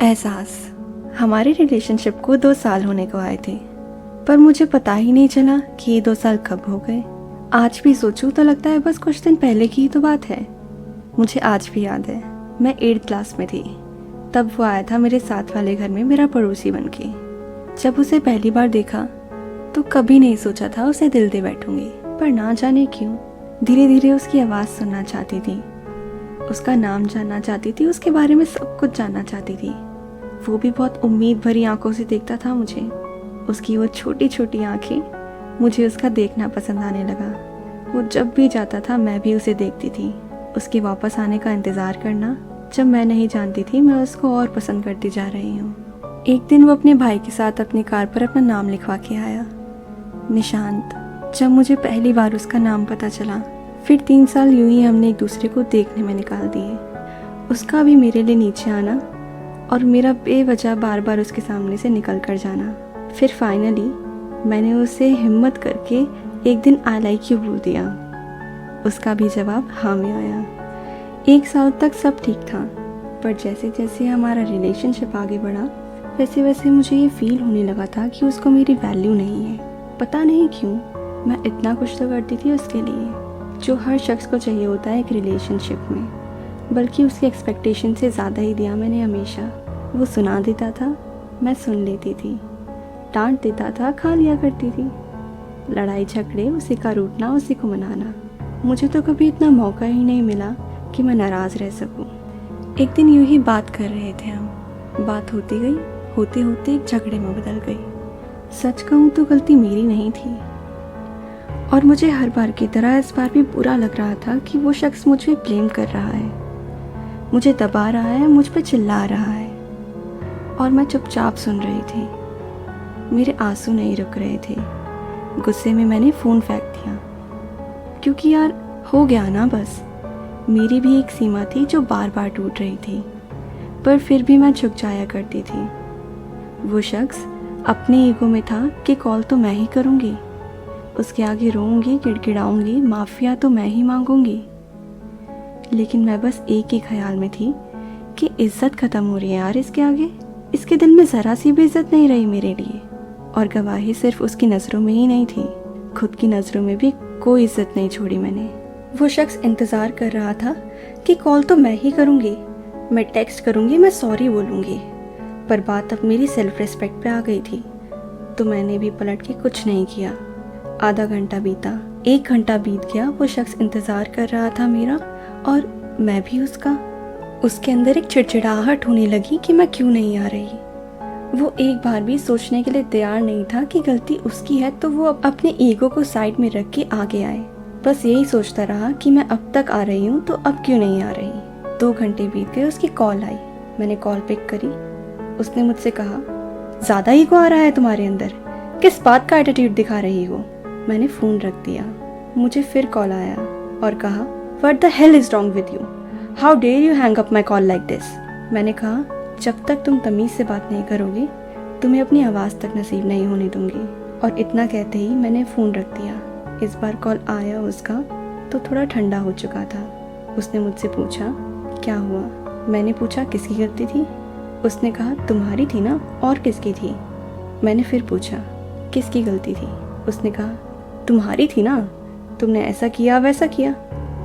एहसास। हमारे रिलेशनशिप को 2 साल होने को आए थे, पर मुझे पता ही नहीं चला कि ये 2 साल कब हो गए। आज भी सोचूं तो लगता है बस कुछ दिन पहले की ही तो बात है। मुझे आज भी याद है, मैं 8th क्लास में थी। तब वो आया था मेरे साथ वाले घर में मेरा पड़ोसी बनके। जब उसे पहली बार देखा तो कभी नहीं सोचा था उसे दिल दे बैठूंगी, पर ना जाने क्यों धीरे धीरे उसकी आवाज़ सुनना चाहती थी, उसका नाम जानना चाहती थी, उसके बारे में सब कुछ जानना चाहती थी। वो भी बहुत उम्मीद भरी आंखों से देखता था मुझे। उसकी वो छोटी छोटी आंखें, मुझे उसका देखना पसंद आने लगा। वो जब भी जाता था मैं भी उसे देखती थी। उसके वापस आने का इंतज़ार करना, जब मैं नहीं जानती थी मैं उसको और पसंद करती जा रही हूँ। एक दिन वो अपने भाई के साथ अपनी कार पर अपना नाम लिखवा के आया, निशांत। जब मुझे पहली बार उसका नाम पता चला, फिर 3 साल यूं ही हमने एक दूसरे को देखने में निकाल दिए। उसका भी मेरे लिए नीचे आना और मेरा बेवजह बार बार उसके सामने से निकल कर जाना। फिर फाइनली मैंने उसे हिम्मत करके एक दिन आई लाइक यू बोल दिया। उसका भी जवाब हाँ में आया। 1 साल तक सब ठीक था, पर जैसे जैसे हमारा रिलेशनशिप आगे बढ़ा वैसे वैसे मुझे ये फील होने लगा था कि उसको मेरी वैल्यू नहीं है। पता नहीं क्यों मैं इतना कुछ तो करती थी उसके लिए, जो हर शख्स को चाहिए होता है एक रिलेशनशिप में, बल्कि उसकी एक्सपेक्टेशन से ज़्यादा ही दिया मैंने हमेशा। वो सुना देता था, मैं सुन लेती थी, डांट देता था, खा लिया करती थी। लड़ाई झगड़े, उसी का रूठना, उसी को मनाना। मुझे तो कभी इतना मौका ही नहीं मिला कि मैं नाराज़ रह सकूं। एक दिन यूं ही बात कर रहे थे हम, बात होती गई, होते होते एक झगड़े में बदल गई। सच कहूँ तो गलती मेरी नहीं थी, और मुझे हर बार की तरह इस बार भी बुरा लग रहा था कि वो शख्स मुझ पे ब्लेम कर रहा है, मुझे दबा रहा है, मुझ पे चिल्ला रहा है, और मैं चुपचाप सुन रही थी। मेरे आंसू नहीं रुक रहे थे। गुस्से में मैंने फ़ोन फेंक दिया, क्योंकि यार हो गया ना बस। मेरी भी एक सीमा थी जो बार बार टूट रही थी, पर फिर भी मैं झुक जाया करती थी। वो शख्स अपने ईगो में था कि कॉल तो मैं ही करूँगी, उसके आगे रोऊंगी, गिड़गिड़ाऊंगी, माफ़िया तो मैं ही मांगूंगी। लेकिन मैं बस एक ही ख्याल में थी कि इज्जत ख़त्म हो रही है यार इसके आगे। इसके दिल में ज़रा सी भी इज्जत नहीं रही मेरे लिए, और गवाही सिर्फ उसकी नज़रों में ही नहीं थी, खुद की नज़रों में भी कोई इज्जत नहीं छोड़ी मैंने। वो शख्स इंतज़ार कर रहा था कि कॉल तो मैं ही करूँगी, मैं टेक्स्ट करूँगी, मैं सॉरी बोलूँगी, पर बात अब मेरी सेल्फ रिस्पेक्ट पे आ गई थी, तो मैंने भी पलट के कुछ नहीं किया। आधा घंटा बीता, 1 घंटा बीत गया। वो शख्स इंतज़ार कर रहा था मेरा, और मैं भी उसका। उसके अंदर एक चिड़चिड़ाहट होने लगी कि मैं क्यों नहीं आ रही। वो एक बार भी सोचने के लिए तैयार नहीं था कि गलती उसकी है, तो वो अपने ईगो को साइड में रख के आगे आए। बस यही सोचता रहा कि मैं अब तक आ रही हूँ तो अब क्यों नहीं आ रही। 2 घंटे बीत गए, उसकी कॉल आई, मैंने कॉल पिक करी। उसने मुझसे कहा, ज़्यादा ईगो आ रहा है तुम्हारे अंदर, किस बात का एटीट्यूड दिखा रही हो। मैंने फ़ोन रख दिया। मुझे फिर कॉल आया और कहा, What the hell is wrong with you? How dare you hang up my call like this? मैंने कहा, जब तक तुम तमीज़ से बात नहीं करोगे तुम्हें अपनी आवाज़ तक नसीब नहीं होने दूंगी। और इतना कहते ही मैंने फ़ोन रख दिया। इस बार कॉल आया उसका तो थोड़ा ठंडा हो चुका था। उसने मुझसे पूछा, क्या हुआ? मैंने पूछा, किसकी गलती थी? उसने कहा, तुम्हारी थी ना, और किसकी थी? मैंने फिर पूछा, किसकी गलती थी? उसने कहा, तुम्हारी थी ना, तुमने ऐसा किया वैसा किया।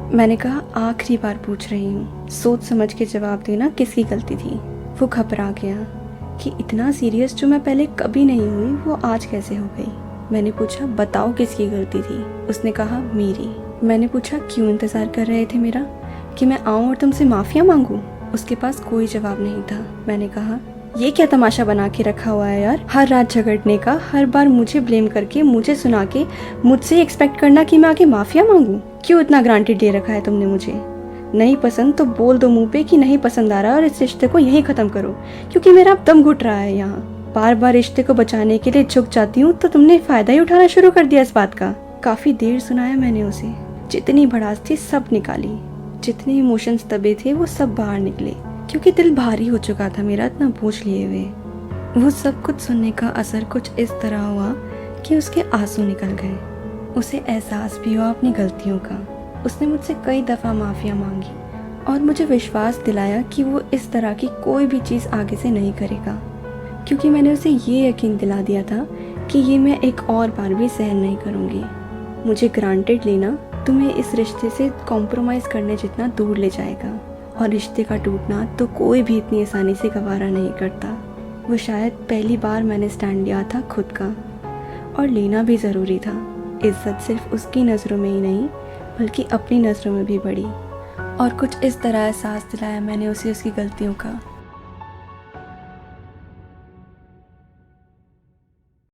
मैंने कहा, आखिरी बार पूछ रही हूँ, सोच समझ के जवाब देना, किसकी गलती थी? वो घबरा गया कि इतना सीरियस जो मैं पहले कभी नहीं हुई वो आज कैसे हो गई। मैंने पूछा, बताओ किसकी गलती थी? उसने कहा, मेरी। मैंने पूछा, क्यों इंतज़ार कर रहे थे मेरा, कि मैं आऊँ और तुमसे माफ़िया मांगूँ? उसके पास कोई जवाब नहीं था। मैंने कहा, ये क्या तमाशा बना के रखा हुआ है यार, हर रात झगड़ने का, हर बार मुझे ब्लेम करके, मुझे सुना के, मुझसे एक्सपेक्ट करना कि मैं आके माफिया मांगूं। क्यों इतना ग्रांटेड ले रखा है तुमने मुझे? नहीं पसंद तो बोल दो मुंह पे कि नहीं पसंद आ रहा, और इस रिश्ते को यहीं ख़त्म करो, क्योंकि मेरा अब दम घुट रहा है यहाँ। बार बार रिश्ते को बचाने के लिए झुक जाती हूँ तो तुमने फ़ायदा ही उठाना शुरू कर दिया इस बात का। काफ़ी देर सुनाया मैंने उसे, जितनी भड़ास थी सब निकाली, जितने इमोशंस दबे थे वो सब बाहर निकले, क्योंकि दिल भारी हो चुका था मेरा इतना बोझ लिए हुए। वो सब कुछ सुनने का असर कुछ इस तरह हुआ कि उसके आंसू निकल गए। उसे एहसास भी हुआ अपनी गलतियों का। उसने मुझसे कई दफ़ा माफ़िया मांगी, और मुझे विश्वास दिलाया कि वो इस तरह की कोई भी चीज़ आगे से नहीं करेगा, क्योंकि मैंने उसे ये यकीन दिला दिया था कि ये मैं एक और बार भी सहन नहीं करूँगी। मुझे ग्रांटेड लेना तुम्हें इस रिश्ते से कॉम्प्रोमाइज़ करने जितना दूर ले जाएगा, और रिश्ते का टूटना तो कोई भी इतनी आसानी से गवारा नहीं करता। वो शायद पहली बार मैंने स्टैंड लिया था खुद का, और लेना भी ज़रूरी था। इज़्ज़त सिर्फ उसकी नज़रों में ही नहीं बल्कि अपनी नज़रों में भी बढ़ी, और कुछ इस तरह एहसास दिलाया मैंने उसे उसकी गलतियों का।